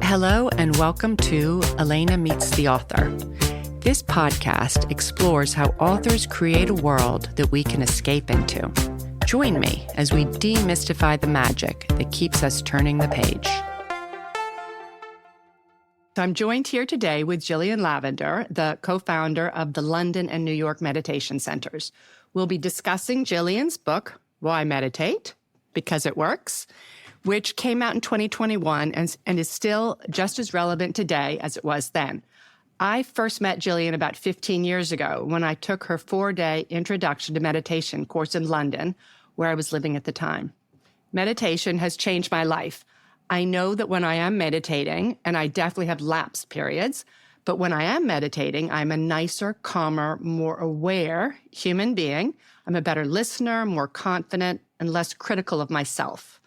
Hello and welcome to Elena Meets the Author. This podcast explores how authors create a world that we can escape into. Join me as we demystify the magic that keeps us turning the page. So I'm joined here today with Jillian Lavender, the co-founder of the London and New York Meditation Centers. We'll be discussing Jillian's book, Why Meditate? Because It Works, which came out in 2021 and is still just as relevant today as it was then. I first met Jillian about 15 years ago when I took her 4-day Introduction to Meditation course in London, where I was living at the time. Meditation has changed my life. I know that when I am meditating, and I definitely have lapse periods, but when I am meditating, I'm a nicer, calmer, more aware human being. I'm a better listener, more confident, and less critical of myself.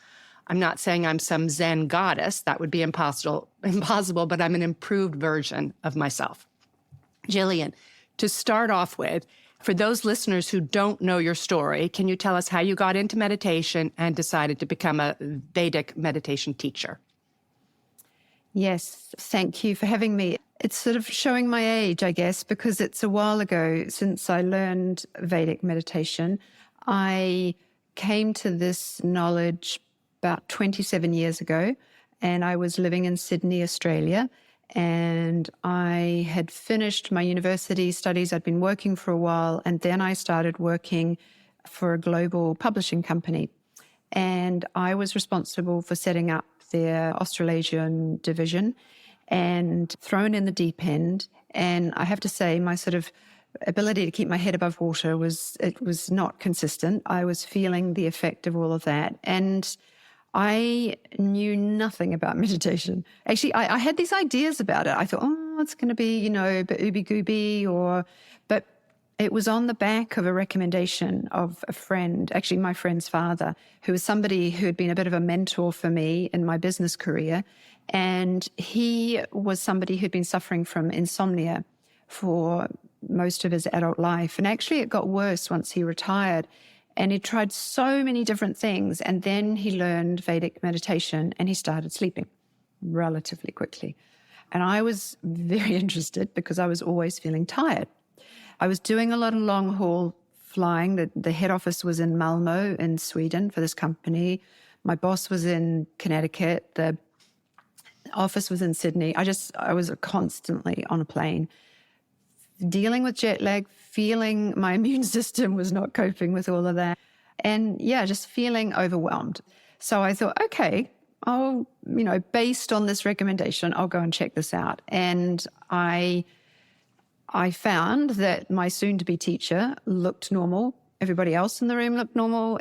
I'm not saying I'm some Zen goddess. That would be impossible, but I'm an improved version of myself. Jillian, to start off with, for those listeners who don't know your story, can you tell us how you got into meditation and decided to become a Vedic meditation teacher? Yes, thank you for having me. It's sort of showing my age, I guess, because it's a while ago since I learned Vedic meditation. I came to this knowledge about 27 years ago, and I was living in Sydney, Australia, and I had finished my university studies. I'd been working for a while, and then I started working for a global publishing company, and I was responsible for setting up their Australasian division and thrown in the deep end. And I have to say, my sort of ability to keep my head above water was not consistent. I was feeling the effect of all of that, and I knew nothing about meditation. Actually, I had these ideas about it. I thought, it's going to be, a bit ooby-gooby, but it was on the back of a recommendation of a friend, actually my friend's father, who was somebody who had been a bit of a mentor for me in my business career. And he was somebody who'd been suffering from insomnia for most of his adult life. And actually it got worse once he retired. And he tried so many different things. And then he learned Vedic meditation and he started sleeping relatively quickly. And I was very interested because I was always feeling tired. I was doing a lot of long haul flying. The head office was in Malmö in Sweden for this company. My boss was in Connecticut. The office was in Sydney. I was constantly on a plane, dealing with jet lag, feeling my immune system was not coping with all of that. And just feeling overwhelmed. So I thought, okay, based on this recommendation, I'll go and check this out. And I found that my soon-to-be teacher looked normal. Everybody else in the room looked normal.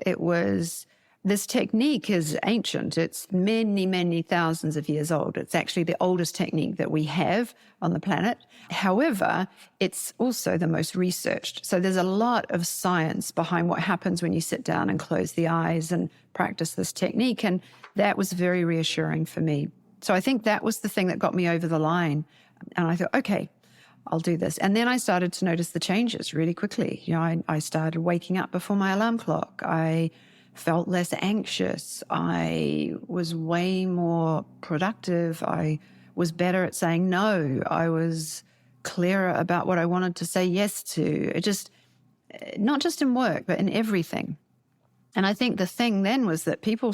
This technique is ancient. It's many, many thousands of years old. It's actually the oldest technique that we have on the planet. However, it's also the most researched. So there's a lot of science behind what happens when you sit down and close the eyes and practice this technique. And that was very reassuring for me. So I think that was the thing that got me over the line. And I thought, okay, I'll do this. And then I started to notice the changes really quickly. I started waking up before my alarm clock. I felt less anxious. I was way more productive. I was better at saying no. I was clearer about what I wanted to say yes to. It just, not just in work, but in everything. And I think the thing then was that people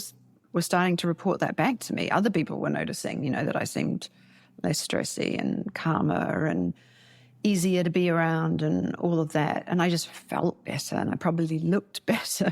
were starting to report that back to me. Other people were noticing, that I seemed less stressy and calmer and easier to be around and all of that. And I just felt better and I probably looked better.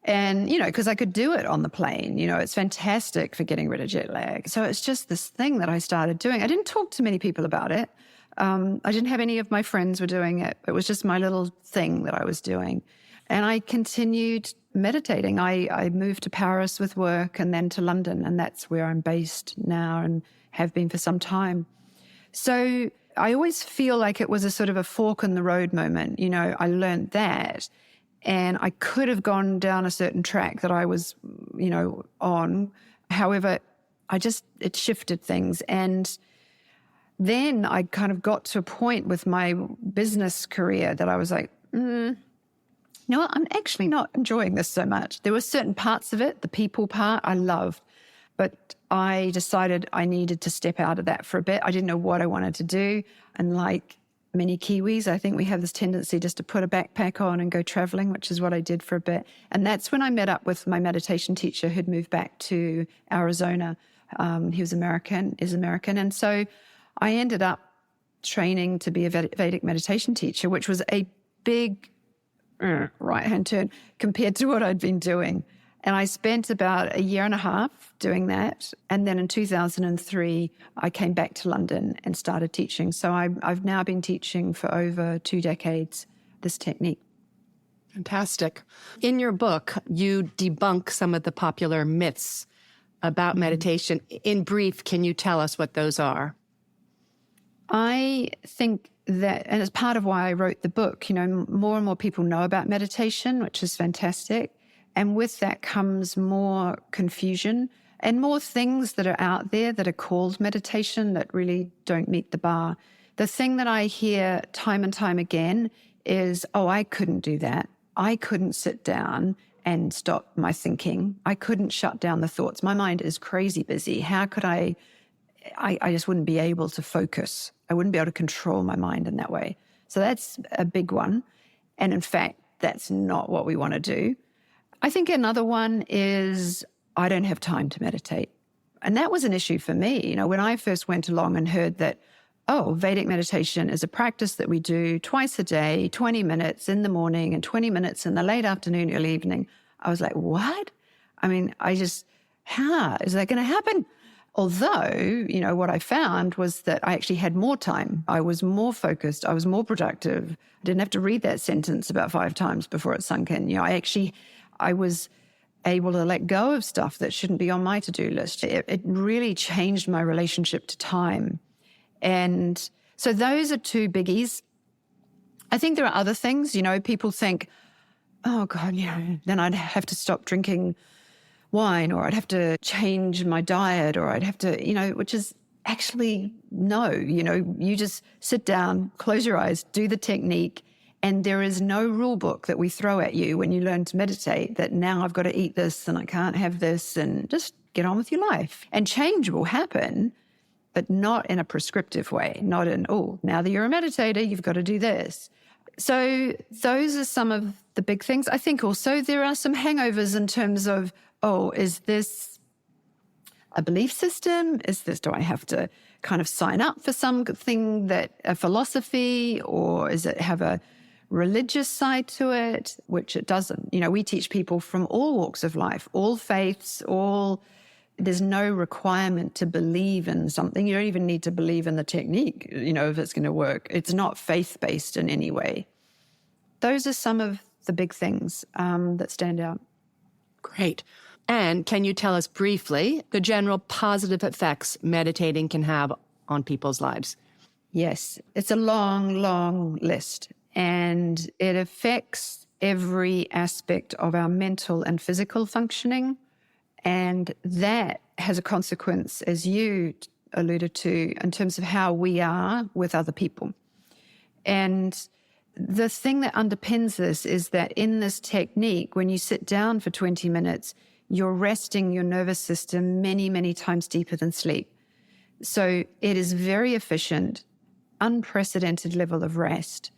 Because I could do it on the plane, it's fantastic for getting rid of jet lag. So it's just this thing that I started doing. I didn't talk to many people about it. I didn't have any of my friends were doing it. It was just my little thing that I was doing. And I continued meditating. I moved to Paris with work and then to London, and that's where I'm based now and have been for some time. So I always feel like it was a sort of a fork in the road moment. I learned that, and I could have gone down a certain track that I was, on. However, it shifted things. And then I kind of got to a point with my business career that I was like, I'm actually not enjoying this so much. There were certain parts of it, the people part I loved, But I decided I needed to step out of that for a bit. I didn't know what I wanted to do. And like many Kiwis, I think we have this tendency just to put a backpack on and go traveling, which is what I did for a bit. And that's when I met up with my meditation teacher who'd moved back to Arizona. He was American, is American. And so I ended up training to be a Vedic meditation teacher, which was a big right-hand turn compared to what I'd been doing. And I spent about a year and a half doing that. And then in 2003, I came back to London and started teaching. So I've now been teaching for over 2 decades, this technique. Fantastic. In your book, you debunk some of the popular myths about meditation. In brief, can you tell us what those are? I think that, and it's part of why I wrote the book, more and more people know about meditation, which is fantastic. And with that comes more confusion and more things that are out there that are called meditation that really don't meet the bar. The thing that I hear time and time again is, oh, I couldn't do that. I couldn't sit down and stop my thinking. I couldn't shut down the thoughts. My mind is crazy busy. How could I just wouldn't be able to focus. I wouldn't be able to control my mind in that way. So that's a big one. And in fact, that's not what we want to do. I think another one is I don't have time to meditate. And that was an issue for me. When I first went along and heard that, oh, Vedic meditation is a practice that we do twice a day, 20 minutes in the morning and 20 minutes in the late afternoon, early evening. I was like, what? How is that going to happen? Although, what I found was that I actually had more time. I was more focused. I was more productive. I didn't have to read that sentence about 5 times before it sunk in. I was able to let go of stuff that shouldn't be on my to-do list. It really changed my relationship to time. And so those are 2 biggies. I think there are other things, people think, oh God, then I'd have to stop drinking wine, or I'd have to change my diet, or I'd have to, which is actually no, you just sit down, close your eyes, do the technique. And there is no rule book that we throw at you when you learn to meditate that now I've got to eat this and I can't have this, and just get on with your life. And change will happen, but not in a prescriptive way, not in, oh, now that you're a meditator, you've got to do this. So those are some of the big things. I think also there are some hangovers in terms of, oh, is this a belief system? Do I have to kind of sign up for something a philosophy, or is it have a religious side to it, which it doesn't? We teach people from all walks of life, all faiths, there's no requirement to believe in something. You don't even need to believe in the technique, if it's going to work. It's not faith-based in any way. Those are some of the big things that stand out. Great. And can you tell us briefly the general positive effects meditating can have on people's lives? Yes, it's a long, long list, and it affects every aspect of our mental and physical functioning. And that has a consequence, as you alluded to, in terms of how we are with other people. And the thing that underpins this is that in this technique, when you sit down for 20 minutes, you're resting your nervous system many, many times deeper than sleep. So it is very efficient, unprecedented level of rest.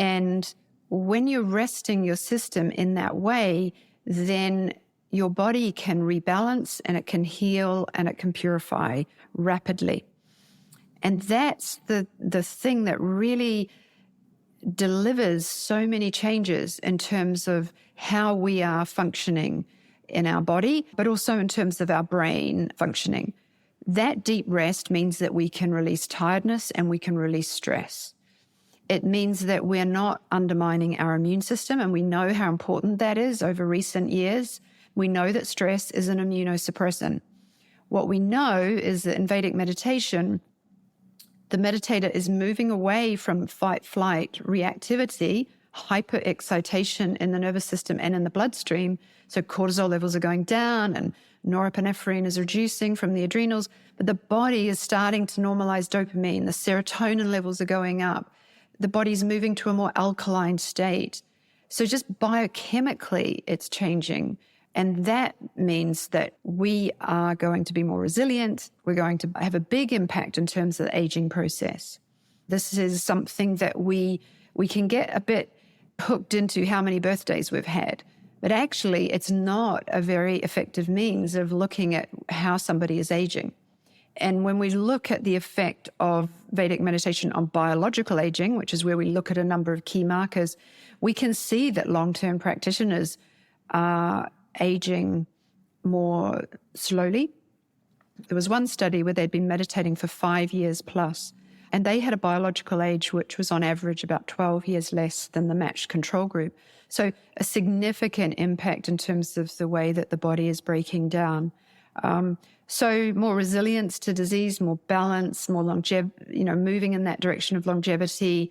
And when you're resting your system in that way, then your body can rebalance and it can heal and it can purify rapidly. And that's the thing that really delivers so many changes in terms of how we are functioning in our body, but also in terms of our brain functioning. That deep rest means that we can release tiredness and we can release stress. It means that we're not undermining our immune system, and we know how important that is over recent years. We know that stress is an immunosuppressant. What we know is that in Vedic meditation, the meditator is moving away from fight-flight reactivity, hyper-excitation in the nervous system and in the bloodstream. So cortisol levels are going down and norepinephrine is reducing from the adrenals, but the body is starting to normalize dopamine. The serotonin levels are going up. The body's moving to a more alkaline state. So just biochemically, it's changing. And that means that we are going to be more resilient. We're going to have a big impact in terms of the aging process. This is something that we can get a bit hooked into how many birthdays we've had. But actually, it's not a very effective means of looking at how somebody is aging. And when we look at the effect of Vedic meditation on biological aging, which is where we look at a number of key markers, we can see that long-term practitioners are aging more slowly. There was one study where they'd been meditating for 5 years plus, and they had a biological age which was on average about 12 years less than the matched control group. So a significant impact in terms of the way that the body is breaking down. So more resilience to disease, more balance, more longevity, moving in that direction of longevity.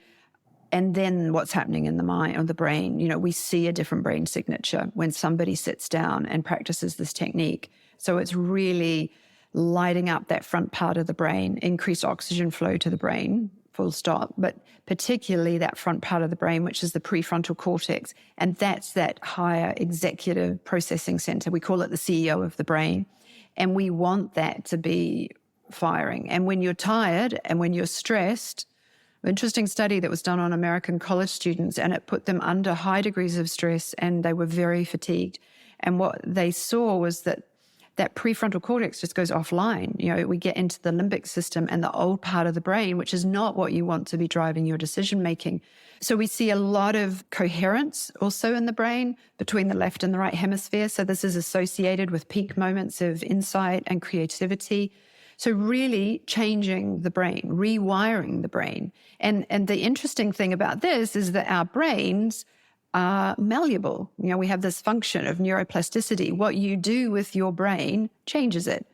And then what's happening in the mind or the brain, we see a different brain signature when somebody sits down and practices this technique. So it's really lighting up that front part of the brain, increase oxygen flow to the brain, full stop, but particularly that front part of the brain, which is the prefrontal cortex. And that's that higher executive processing center. We call it the CEO of the brain. And we want that to be firing. And when you're tired and when you're stressed, an interesting study that was done on American college students, and it put them under high degrees of stress and they were very fatigued. And what they saw was that prefrontal cortex just goes offline. We get into the limbic system and the old part of the brain, which is not what you want to be driving your decision making. So we see a lot of coherence also in the brain between the left and the right hemisphere. So this is associated with peak moments of insight and creativity. So really changing the brain, rewiring the brain. And the interesting thing about this is that our brains are malleable. We have this function of neuroplasticity. What you do with your brain changes it.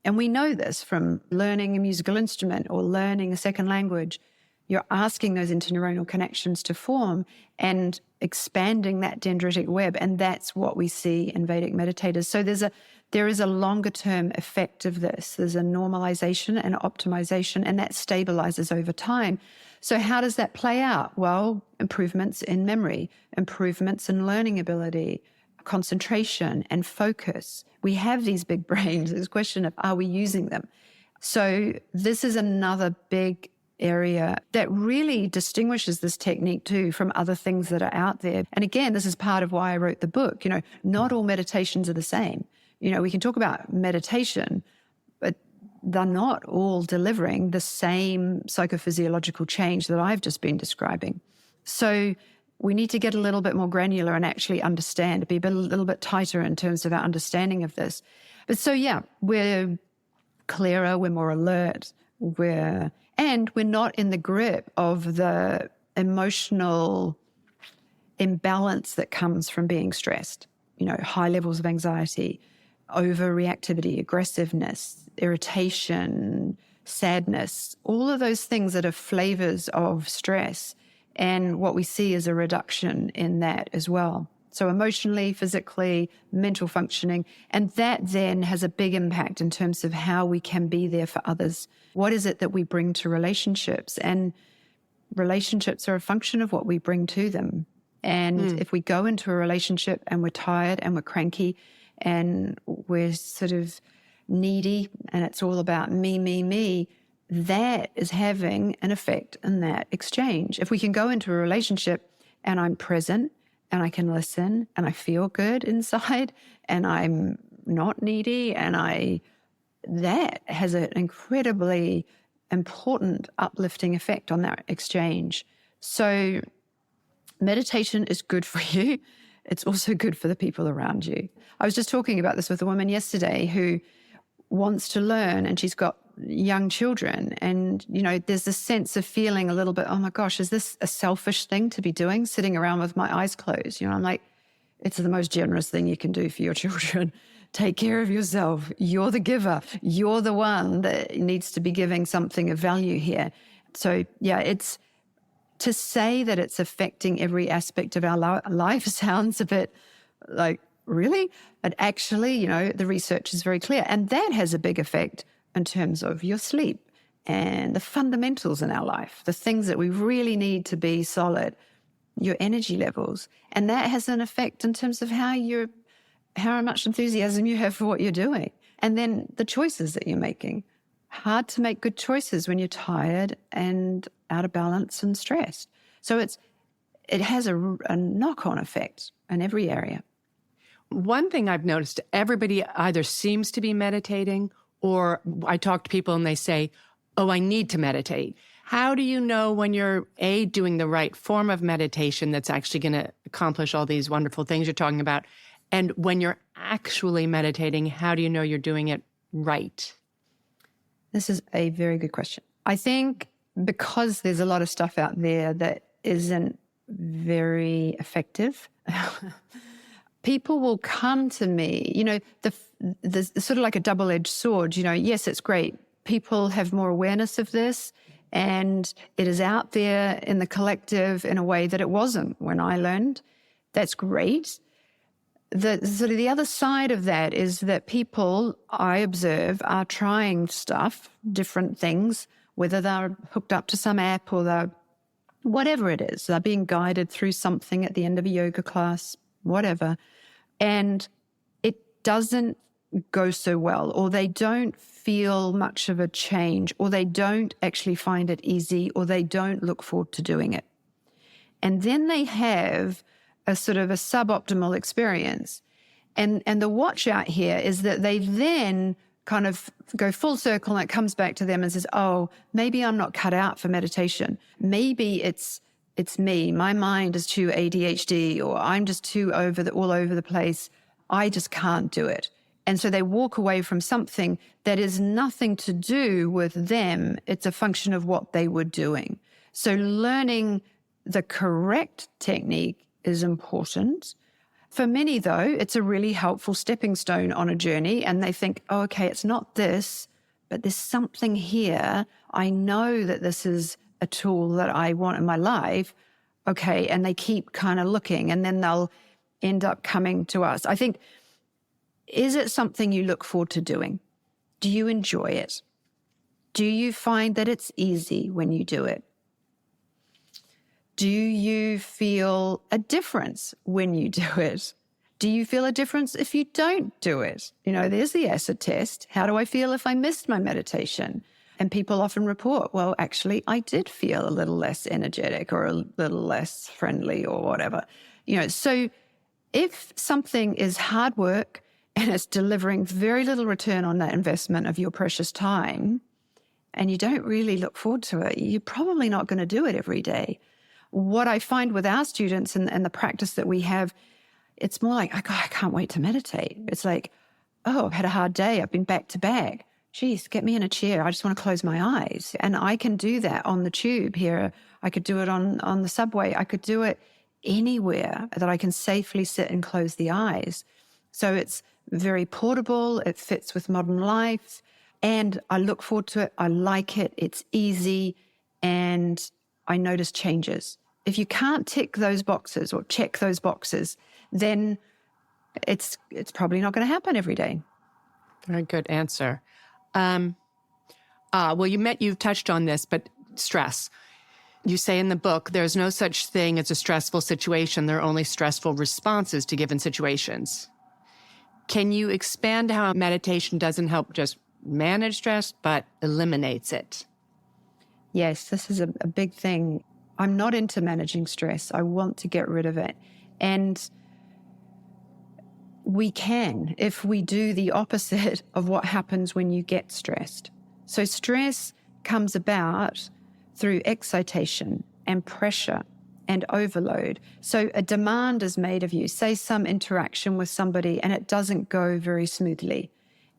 And we know this from learning a musical instrument or learning a second language. You're asking those interneuronal connections to form and expanding that dendritic web. And that's what we see in Vedic meditators. So there is a longer term effect of this. There's a normalization and optimization, and that stabilizes over time. So how does that play out? Well, improvements in memory, improvements in learning ability, concentration and focus. We have these big brains. It's a question of, are we using them? So this is another big area that really distinguishes this technique too from other things that are out there. And again, this is part of why I wrote the book. Not all meditations are the same. We can talk about meditation, but they're not all delivering the same psychophysiological change that I've just been describing. So we need to get a little bit more granular and actually understand, be a little bit tighter in terms of our understanding of this. But so, yeah, we're clearer, we're more alert, and we're not in the grip of the emotional imbalance that comes from being stressed. High levels of anxiety, overreactivity, aggressiveness, irritation, sadness, all of those things that are flavors of stress. And what we see is a reduction in that as well. So emotionally, physically, mental functioning. And that then has a big impact in terms of how we can be there for others. What is it that we bring to relationships? And relationships are a function of what we bring to them. And if we go into a relationship and we're tired and we're cranky and we're sort of needy and it's all about me, that is having an effect in that exchange. If we can go into a relationship and I'm present and I can listen and I feel good inside and I'm not needy that has an incredibly important uplifting effect on that exchange. So meditation is good for you. It's also good for the people around you. I was just talking about this with a woman yesterday who wants to learn, and she's got young children. And, there's this sense of feeling a little bit, oh my gosh, is this a selfish thing to be doing, sitting around with my eyes closed? I'm like, it's the most generous thing you can do for your children. Take care of yourself. You're the giver. You're the one that needs to be giving something of value here. So, yeah, it's to say that it's affecting every aspect of our life sounds a bit like, really? But actually, the research is very clear. And that has a big effect in terms of your sleep and the fundamentals in our life, the things that we really need to be solid, your energy levels. And that has an effect in terms of how you're how much enthusiasm you have for what you're doing. And then the choices that you're making. Hard to make good choices when you're tired and out of balance and stressed. So it has a knock-on effect in every area. One thing I've noticed, everybody either seems to be meditating, or I talk to people and they say, oh, I need to meditate. How do you know when you're, A, doing the right form of meditation that's actually going to accomplish all these wonderful things you're talking about? And when you're actually meditating, how do you know you're doing it right? This is a very good question. I think because there's a lot of stuff out there that isn't very effective, people will come to me, the sort of like a double-edged sword, yes, it's great. People have more awareness of this, and it is out there in the collective in a way that it wasn't when I learned. That's great. The other side of that is that people, I observe, are trying stuff, different things, whether they're hooked up to some app or they're whatever it is. They're being guided through something at the end of a yoga class, whatever. And it doesn't go so well, or they don't feel much of a change, or they don't actually find it easy, or they don't look forward to doing it. And then they have a sort of a suboptimal experience. And the watch out here is that they then kind of go full circle and it comes back to them and says, oh, maybe I'm not cut out for meditation. Maybe it's me. My mind is too ADHD, or I'm just too all over the place. I just can't do it. And so they walk away from something that is nothing to do with them. It's a function of what they were doing. So learning the correct technique is important. For many, though, it's a really helpful stepping stone on a journey, and they think, oh, okay, it's not this, but there's something here. I know that this is a tool that I want in my life. Okay, and they keep kind of looking, and then they'll end up coming to us. I think, is it something you look forward to doing? Do you enjoy it? Do you find that it's easy when you do it? Do you feel a difference when you do it? Do you feel a difference if you don't do it? There's the acid test. How do I feel if I missed my meditation? And people often report, well, actually, I did feel a little less energetic or a little less friendly or whatever. So if something is hard work and it's delivering very little return on that investment of your precious time, and you don't really look forward to it, you're probably not going to do it every day. What I find with our students and the practice that we have, it's more like, I can't wait to meditate. It's like, oh, I've had a hard day. I've been back to back. Geez, get me in a chair. I just want to close my eyes. And I can do that on the tube here. I could do it on the subway. I could do it anywhere that I can safely sit and close the eyes. So it's very portable. It fits with modern life. And I look forward to it. I like it. It's easy. And I notice changes. If you can't tick those boxes or check those boxes, then it's probably not going to happen every day. Very good answer. Well, you've touched on this, but stress. You say in the book, there's no such thing as a stressful situation. There are only stressful responses to given situations. Can you expand how meditation doesn't help just manage stress, but eliminates it? Yes, this is a big thing. I'm not into managing stress. I want to get rid of it. And we can if we do the opposite of what happens when you get stressed. So stress comes about through excitation and pressure and overload. So a demand is made of you, say some interaction with somebody, and it doesn't go very smoothly,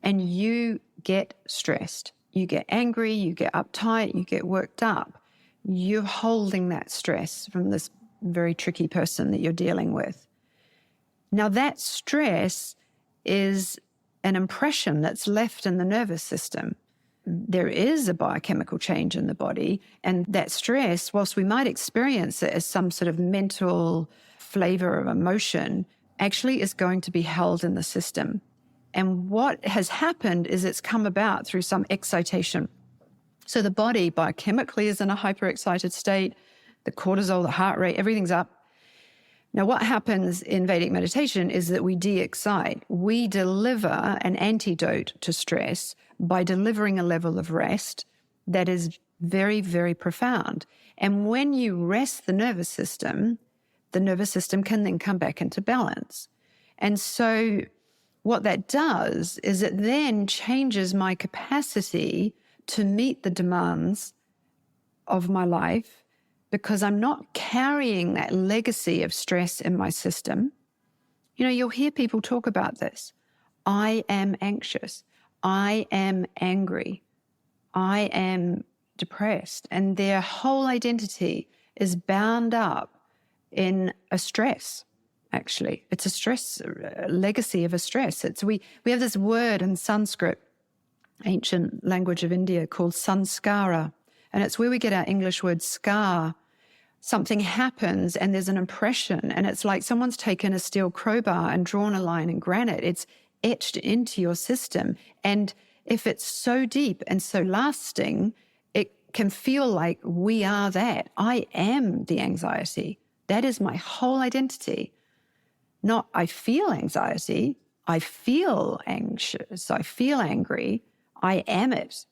and you get stressed. You get angry, you get uptight, you get worked up. You're holding that stress from this very tricky person that you're dealing with. Now, that stress is an impression that's left in the nervous system. There is a biochemical change in the body, and that stress, whilst we might experience it as some sort of mental flavor of emotion, actually is going to be held in the system. And what has happened is it's come about through some excitation. So the body biochemically is in a hyperexcited state, the cortisol, the heart rate, everything's up. Now, what happens in Vedic meditation is that we de-excite. We deliver an antidote to stress by delivering a level of rest that is very, very profound. And when you rest the nervous system can then come back into balance. And so what that does is it then changes my capacity to meet the demands of my life, because I'm not carrying that legacy of stress in my system. You know, you'll hear people talk about this. I am anxious. I am angry. I am depressed. And their whole identity is bound up in a stress, actually. It's a stress, a legacy of a stress. We have this word in Sanskrit, ancient language of India, called sanskara. And it's where we get our English word scar. Something happens and there's an impression, and it's like someone's taken a steel crowbar and drawn a line in granite. It's etched into your system. And if it's so deep and so lasting, it can feel like we are that. I am the anxiety. That is my whole identity. Not I feel anxiety. I feel anxious. I feel angry. I am it.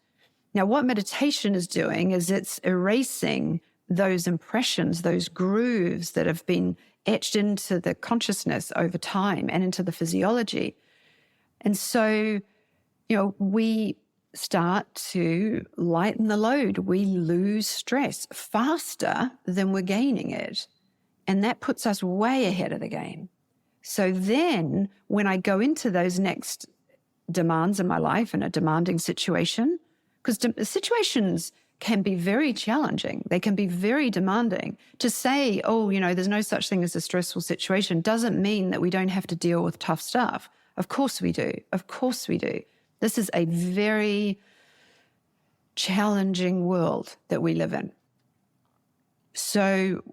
Now, what meditation is doing is it's erasing those impressions, those grooves that have been etched into the consciousness over time and into the physiology. And so, you know, we start to lighten the load. We lose stress faster than we're gaining it. And that puts us way ahead of the game. So then when I go into those next demands in my life in a demanding situation, because situations can be very challenging. They can be very demanding. To say, oh, you know, there's no such thing as a stressful situation doesn't mean that we don't have to deal with tough stuff. Of course we do. Of course we do. This is a very challenging world that we live in. So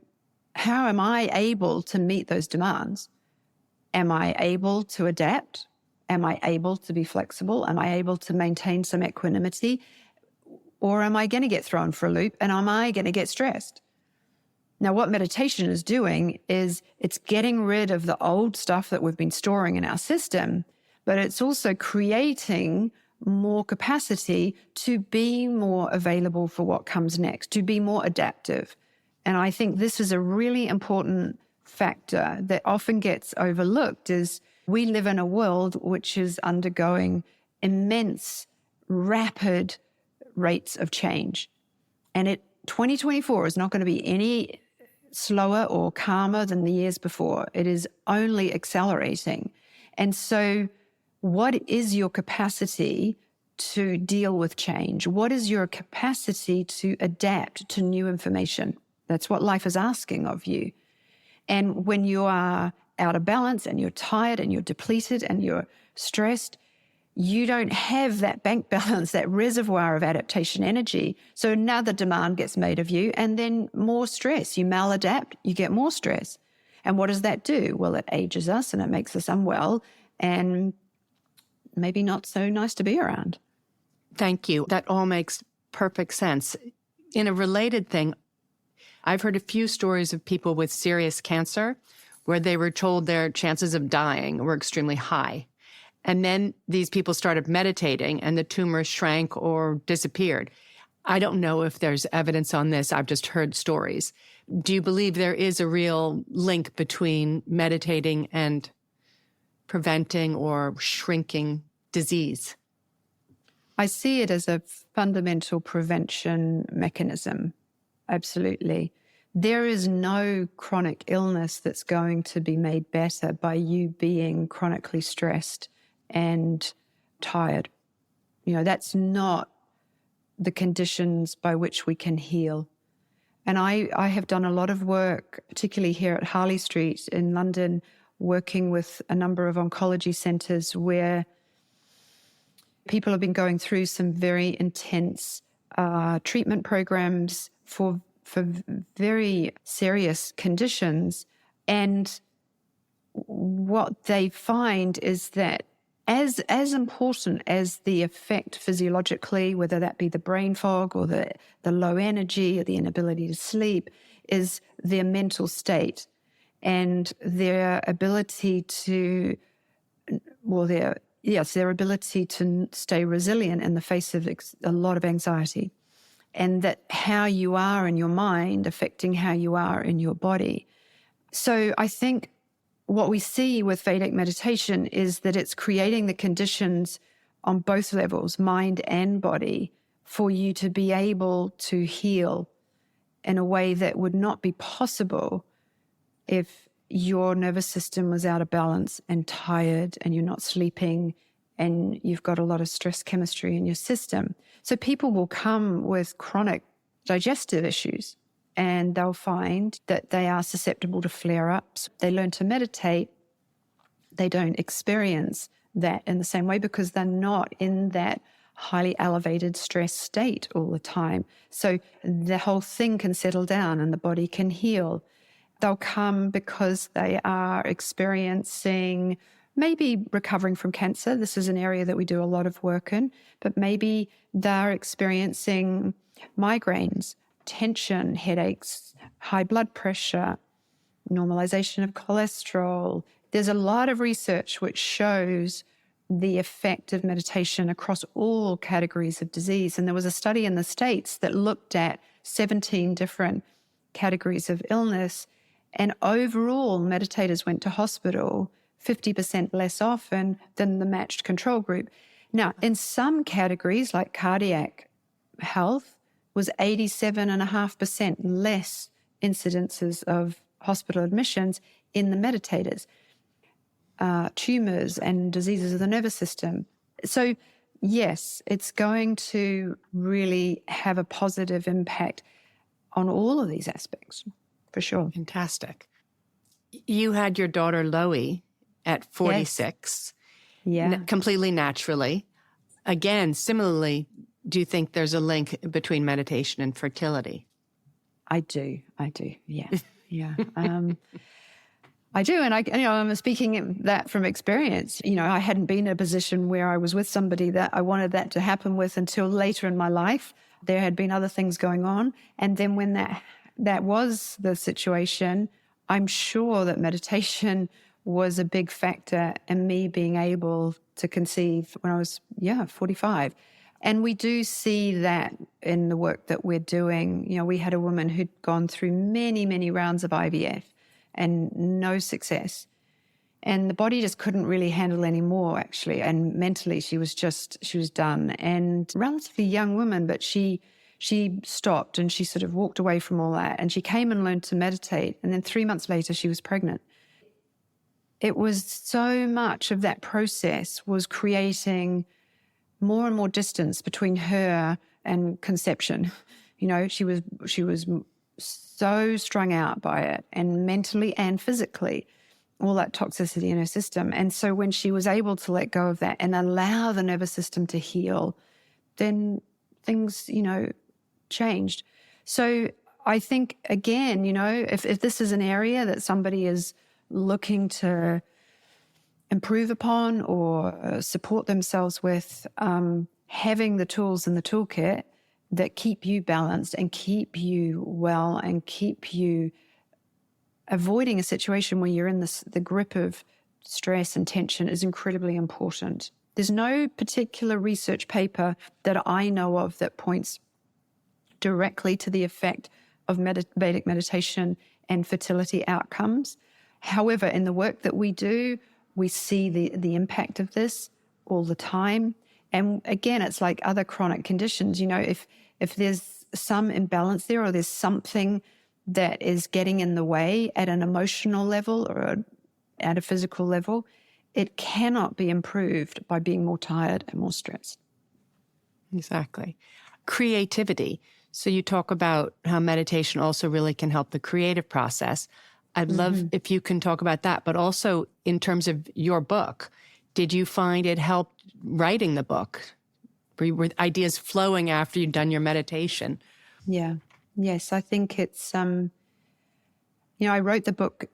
how am I able to meet those demands? Am I able to adapt? Am I able to be flexible? Am I able to maintain some equanimity? Or am I going to get thrown for a loop, and am I going to get stressed? Now, what meditation is doing is it's getting rid of the old stuff that we've been storing in our system, but it's also creating more capacity to be more available for what comes next, to be more adaptive. And I think this is a really important factor that often gets overlooked, is we live in a world which is undergoing immense, rapid rates of change. And 2024 is not going to be any slower or calmer than the years before. It is only accelerating. And so what is your capacity to deal with change? What is your capacity to adapt to new information? That's what life is asking of you. And when you are out of balance and you're tired and you're depleted and you're stressed, you don't have that bank balance, that reservoir of adaptation energy. So another demand gets made of you, and then more stress. You maladapt, you get more stress. And what does that do? Well, it ages us and it makes us unwell and maybe not so nice to be around. Thank you. That all makes perfect sense. In a related thing, I've heard a few stories of people with serious cancer where they were told their chances of dying were extremely high. And then these people started meditating and the tumor shrank or disappeared. I don't know if there's evidence on this. I've just heard stories. Do you believe there is a real link between meditating and preventing or shrinking disease? I see it as a fundamental prevention mechanism. Absolutely. There is no chronic illness that's going to be made better by you being chronically stressed and tired. You know, that's not the conditions by which we can heal. And I have done a lot of work, particularly here at Harley Street in London, working with a number of oncology centres where people have been going through some very intense treatment programs for very serious conditions. And what they find is that as important as the effect physiologically, whether that be the brain fog or the low energy or the inability to sleep, is their mental state. and their ability to, their ability to stay resilient in the face of a lot of anxiety, and that how you are in your mind affecting how you are in your body. So I think what we see with Vedic meditation is that it's creating the conditions on both levels, mind and body, for you to be able to heal in a way that would not be possible if your nervous system was out of balance and tired and you're not sleeping and you've got a lot of stress chemistry in your system. So people will come with chronic digestive issues and they'll find that they are susceptible to flare-ups. They learn to meditate. They don't experience that in the same way because they're not in that highly elevated stress state all the time. So the whole thing can settle down and the body can heal. They'll come because they are experiencing, maybe recovering from cancer. This is an area that we do a lot of work in, but maybe they're experiencing migraines, tension, headaches, high blood pressure, normalization of cholesterol. There's a lot of research which shows the effect of meditation across all categories of disease. And there was a study in the States that looked at 17 different categories of illness, and overall meditators went to hospital 50% less often than the matched control group. Now, in some categories like cardiac health was 87.5% less incidences of hospital admissions in the meditators. Tumors and diseases of the nervous system. So yes, it's going to really have a positive impact on all of these aspects, for sure. Fantastic. You had your daughter Loie at 46, completely naturally. Again, similarly, do you think there's a link between meditation and fertility? I do. Yeah. Yeah. I do. And I'm speaking that from experience. I hadn't been in a position where I was with somebody that I wanted that to happen with until later in my life. There had been other things going on. And then when that was the situation, I'm sure that meditation was a big factor in me being able to conceive when I was, 45. And we do see that in the work that we're doing. We had a woman who'd gone through many, many rounds of IVF and no success. And the body just couldn't really handle any more, actually. And mentally, she was done. And relatively young woman, but she stopped and she sort of walked away from all that. And she came and learned to meditate. And then 3 months later, she was pregnant. It was so much of that process was creating more and more distance between her and conception. She was so strung out by it, and mentally and physically, all that toxicity in her system. And so when she was able to let go of that and allow the nervous system to heal, then things, changed. So I think, again, if this is an area that somebody is looking to improve upon or support themselves with, having the tools in the toolkit that keep you balanced and keep you well and keep you avoiding a situation where you're in the grip of stress and tension is incredibly important. There's no particular research paper that I know of that points directly to the effect of Vedic meditation and fertility outcomes. However, in the work that we do, we see the impact of this all the time. And again, it's like other chronic conditions. If there's some imbalance there or there's something that is getting in the way at an emotional level or at a physical level, it cannot be improved by being more tired and more stressed. Exactly. Creativity. So you talk about how meditation also really can help the creative process. I'd love if you can talk about that, but also in terms of your book, did you find it helped writing the book? Were ideas flowing after you'd done your meditation? Yeah. Yes, I think it's, I wrote the book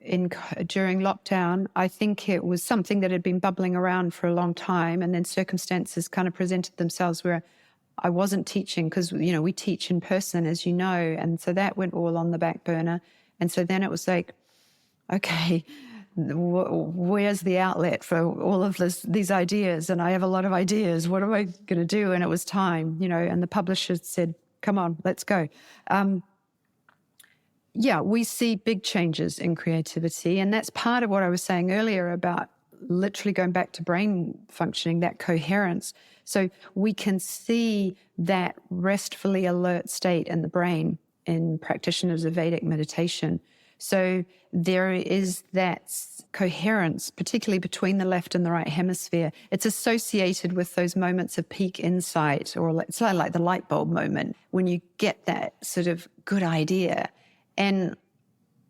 during lockdown. I think it was something that had been bubbling around for a long time, and then circumstances kind of presented themselves where I wasn't teaching because, we teach in person, as you know, and so that went all on the back burner. And so then it was like, okay, where's the outlet for all of these ideas? And I have a lot of ideas. What am I going to do? And it was time, and the publisher said, come on, let's go. We see big changes in creativity. And that's part of what I was saying earlier about literally going back to brain functioning, that coherence. So we can see that restfully alert state in the brain in practitioners of Vedic meditation. So there is that coherence, particularly between the left and the right hemisphere. It's associated with those moments of peak insight, or it's like the light bulb moment when you get that sort of good idea. And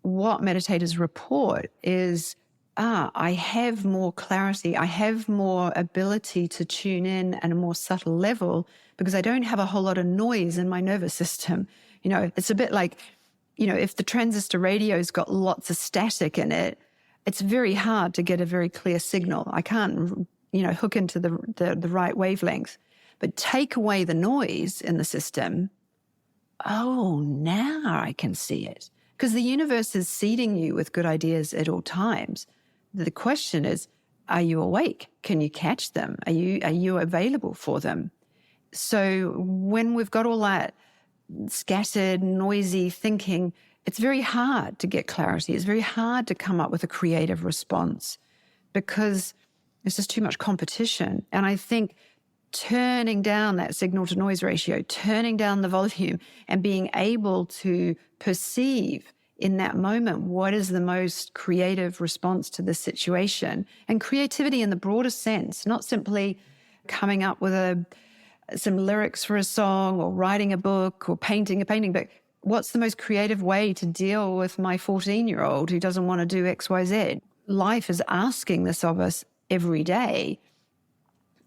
what meditators report is, I have more clarity. I have more ability to tune in at a more subtle level because I don't have a whole lot of noise in my nervous system. It's a bit like, if the transistor radio's got lots of static in it, it's very hard to get a very clear signal. I can't, hook into the right wavelength. But take away the noise in the system, now I can see it. Because the universe is seeding you with good ideas at all times. The question is, are you awake? Can you catch them? Are you available for them? So when we've got all that scattered, noisy thinking, it's very hard to get clarity. It's very hard to come up with a creative response because there's just too much competition. And I think turning down that signal to noise ratio, turning down the volume, and being able to perceive in that moment what is the most creative response to the situation. And creativity in the broadest sense, not simply coming up with some lyrics for a song or writing a book or painting a painting, but what's the most creative way to deal with my 14-year-old who doesn't want to do X, Y, Z? Life is asking this of us every day.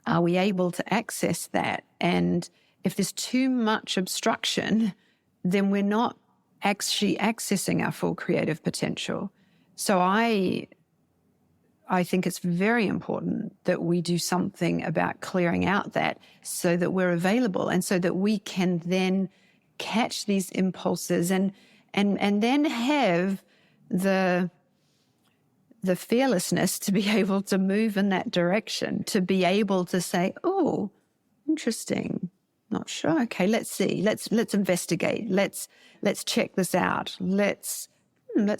Are we able to access that? And if there's too much obstruction, then we're not actually accessing our full creative potential. So I think it's very important that we do something about clearing out that so that we're available and so that we can then catch these impulses and then have the fearlessness to be able to move in that direction, to be able to say, oh, interesting, not sure. Okay, let's see. Let's investigate. Let's check this out. Let's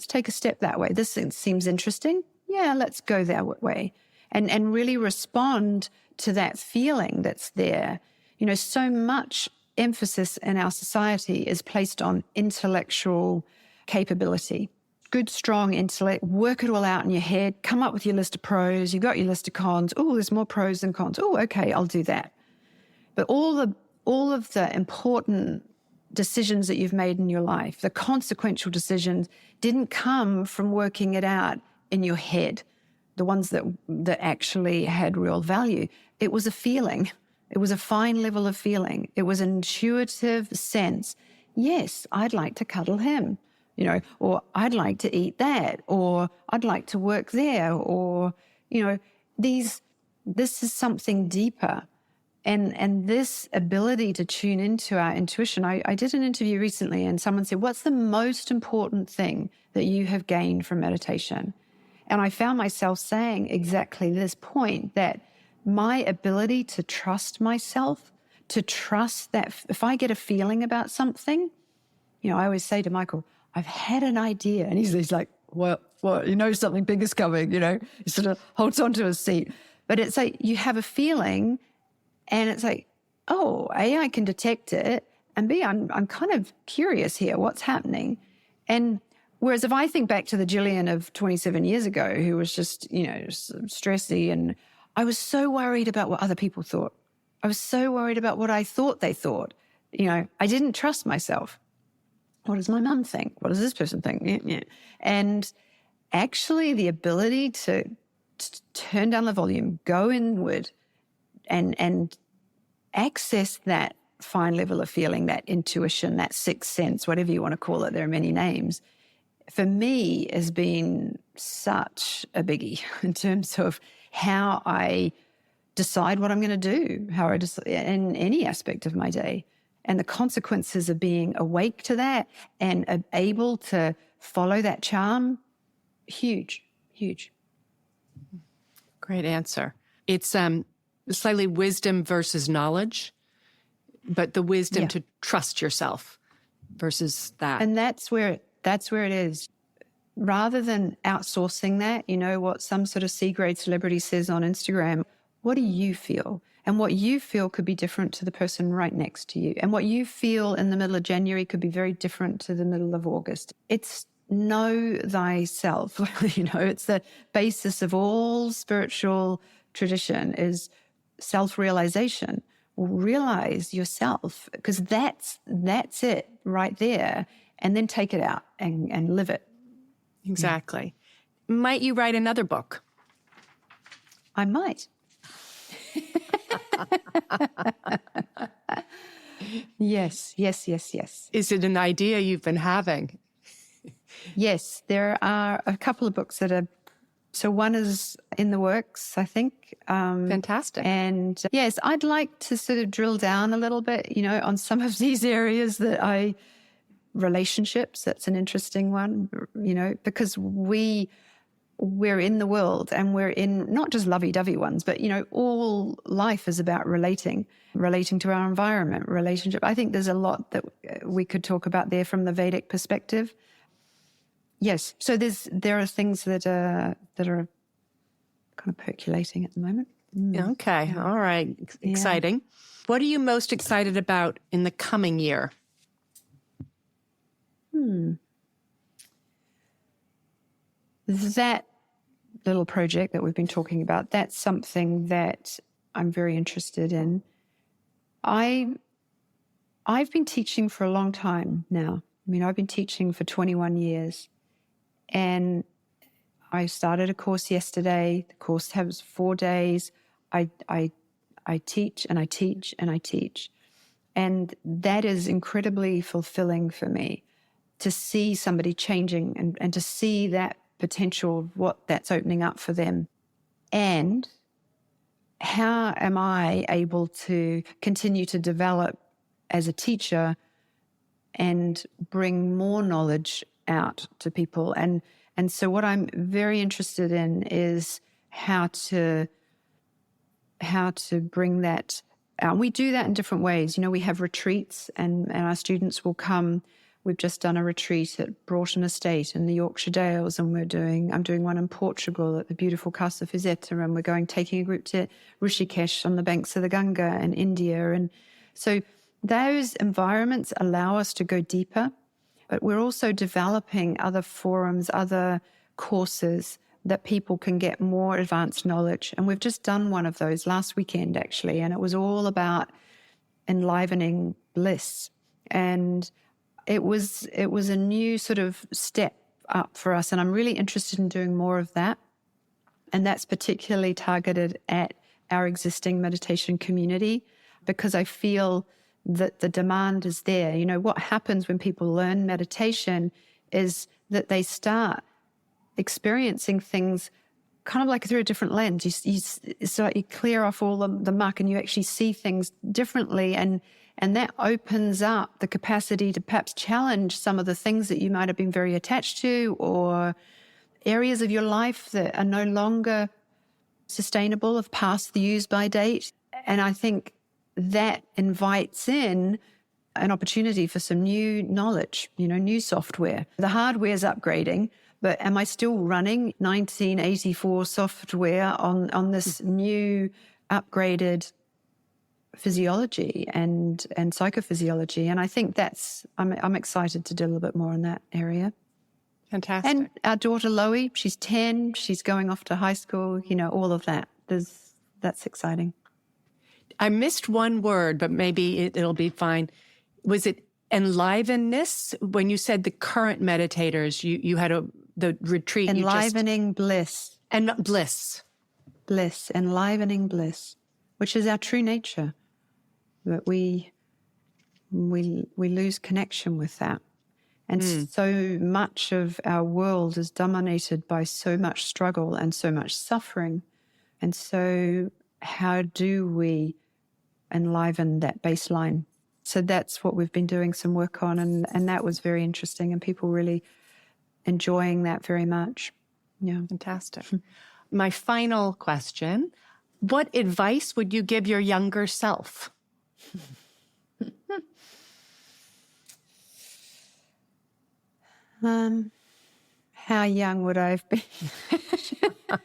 take a step that way. This seems interesting. Yeah, let's go that way. And really respond to that feeling that's there. So much emphasis in our society is placed on intellectual capability. Good, strong intellect, work it all out in your head, come up with your list of pros, you've got your list of cons. Oh, there's more pros than cons. Oh, okay, I'll do that. But all of the important decisions that you've made in your life, the consequential decisions, didn't come from working it out in your head, the ones that actually had real value. It was a feeling. It was a fine level of feeling. It was an intuitive sense. Yes, I'd like to cuddle him, or I'd like to eat that, or I'd like to work there, or, this is something deeper. And this ability to tune into our intuition, I did an interview recently and someone said, what's the most important thing that you have gained from meditation? And I found myself saying exactly this point, that my ability to trust myself, to trust that if I get a feeling about something, I always say to Michael, I've had an idea. And he's like, what? Something big is coming, He sort of holds onto his seat. But it's like you have a feeling and it's like, oh, A, I can detect it, and B, I'm kind of curious here, what's happening? And whereas if I think back to the Jillian of 27 years ago, who was just, stressy, and I was so worried about what other people thought. I was so worried about what I thought they thought. I didn't trust myself. What does my mum think? What does this person think? Yeah. And actually the ability to turn down the volume, go inward, and access that fine level of feeling, that intuition, that sixth sense, whatever you want to call it, there are many names, for me has been such a biggie in terms of how I decide what I'm going to do, how I decide in any aspect of my day, and the consequences of being awake to that and able to follow that charm huge, huge. Great answer. It's slightly wisdom versus knowledge, but the wisdom to trust yourself versus that. And that's where it is. Rather than outsourcing that, what some sort of C-grade celebrity says on Instagram, what do you feel? And what you feel could be different to the person right next to you. And what you feel in the middle of January could be very different to the middle of August. It's know thyself. It's the basis of all spiritual tradition is self-realization. Realize yourself, because that's it right there. And then take it out and live it. Exactly. Might you write another book? I might. Yes. Is it an idea you've been having? Yes, there are a couple of books that are, so one is in the works, I think. Fantastic. And yes, I'd like to sort of drill down a little bit, on some of these areas relationships, that's an interesting one, because we're in the world and we're in not just lovey-dovey ones, but, all life is about relating to our environment, relationship. I think there's a lot that we could talk about there from the Vedic perspective. Yes. So there are things that are kind of percolating at the moment. Okay. All right. Exciting. What are you most excited about in the coming year? That little project that we've been talking about, that's something that I'm very interested in. I've been teaching for a long time now. I've been teaching for 21 years. And I started a course yesterday. The course has 4 days. I teach and I teach and I teach. And that is incredibly fulfilling for me to see somebody changing and to see that potential of what that's opening up for them. And how am I able to continue to develop as a teacher and bring more knowledge out to people? And so what I'm very interested in is how to bring that out. We do that in different ways. We have retreats and our students will come. We've just done a retreat at Broughton Estate in the Yorkshire Dales, and I'm doing one in Portugal at the beautiful Casa Fizeta, and we're taking a group to Rishikesh on the banks of the Ganga in India. And so those environments allow us to go deeper, but we're also developing other forums, other courses that people can get more advanced knowledge. And we've just done one of those last weekend, actually, and it was all about enlivening bliss. And it was a new sort of step up for us, and I'm really interested in doing more of that. And that's particularly targeted at our existing meditation community, because I feel that the demand is there. What happens when people learn meditation is that they start experiencing things kind of like through a different lens. You clear off all the muck and you actually see things differently, and that opens up the capacity to perhaps challenge some of the things that you might have been very attached to, or areas of your life that are no longer sustainable, have passed the use-by date. And I think that invites in an opportunity for some new knowledge, new software. The hardware's upgrading, but am I still running 1984 software on this new upgraded physiology and psychophysiology? And I think I'm excited to do a little bit more in that area. Fantastic. And our daughter Loie, she's 10, she's going off to high school, all of that. That's exciting. I missed one word, but maybe it'll be fine. Was it enlivenedness? When you said the current meditators, you had the retreat. Enlivening bliss. And bliss. Bliss, enlivening bliss, which is our true nature. But we lose connection with that. And so much of our world is dominated by so much struggle and so much suffering. And so how do we enliven that baseline? So that's what we've been doing some work on, and that was very interesting, and people really enjoying that very much. Yeah. Fantastic. My final question, what advice would you give your younger self? How young would I have been?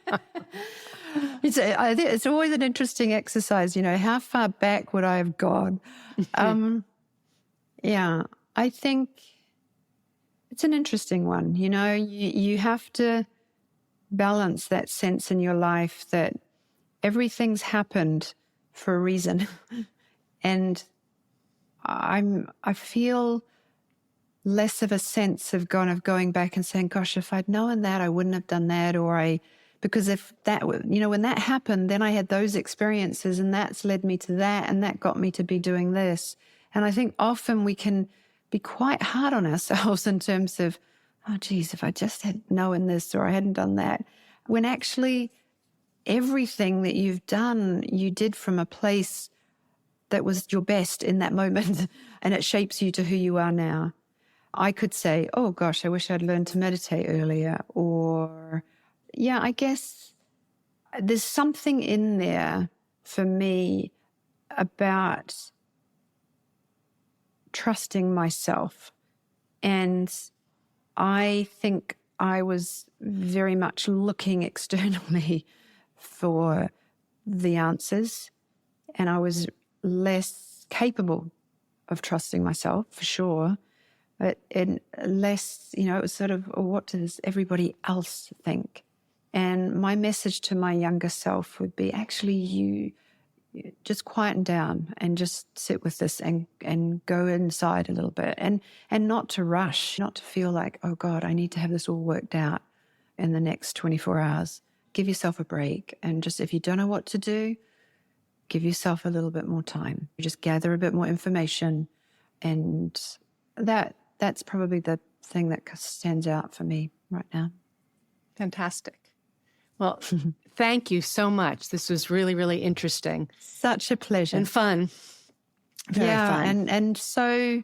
I think it's always an interesting exercise, how far back would I have gone? Yeah, I think it's an interesting one. You have to balance that sense in your life that everything's happened for a reason. And I feel less of a sense of going back and saying, gosh, if I'd known that, I wouldn't have done that. Because if that, when that happened, then I had those experiences and that's led me to that and that got me to be doing this. And I think often we can be quite hard on ourselves in terms of, oh, geez, if I just had known this or I hadn't done that. When actually everything that you've done, you did from a place that was your best in that moment and it shapes you to who you are now. I could say, oh, gosh, I wish I'd learned to meditate earlier. Or, yeah, I guess there's something in there for me about trusting myself. And I think I was very much looking externally for the answers, and I was less capable of trusting myself, for sure. But less, it was sort of, oh, what does everybody else think? And my message to my younger self would be, actually, you just quieten down and just sit with this and go inside a little bit and not to rush, not to feel like, oh God, I need to have this all worked out in the next 24 hours. Give yourself a break. And just, if you don't know what to do, give yourself a little bit more time. Just gather a bit more information. And that's probably the thing that stands out for me right now. Fantastic. Well, thank you so much. This was really, really interesting. Such a pleasure. And fun. Very fun. And so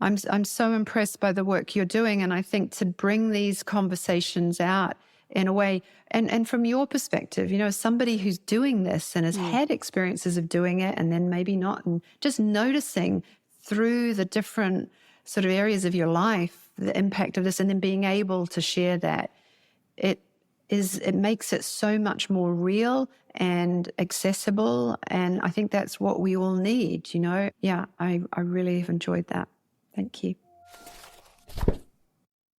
I'm so impressed by the work you're doing. And I think to bring these conversations out in a way, and from your perspective, somebody who's doing this and has had experiences of doing it and then maybe not, and just noticing through the different sort of areas of your life, the impact of this, and then being able to share that, it makes it so much more real and accessible. And I think that's what we all need, Yeah, I really have enjoyed that. Thank you.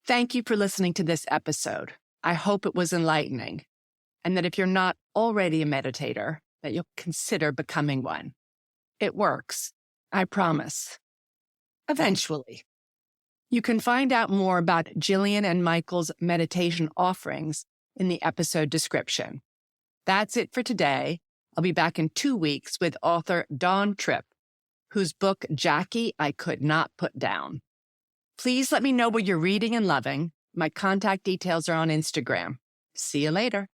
Thank you for listening to this episode. I hope it was enlightening, and that if you're not already a meditator, that you'll consider becoming one. It works. I promise. Eventually. You can find out more about Jillian and Michael's meditation offerings in the episode description. That's it for today. I'll be back in 2 weeks with author Dawn Tripp, whose book, Jackie, I Could Not Put Down. Please let me know what you're reading and loving. My contact details are on Instagram. See you later.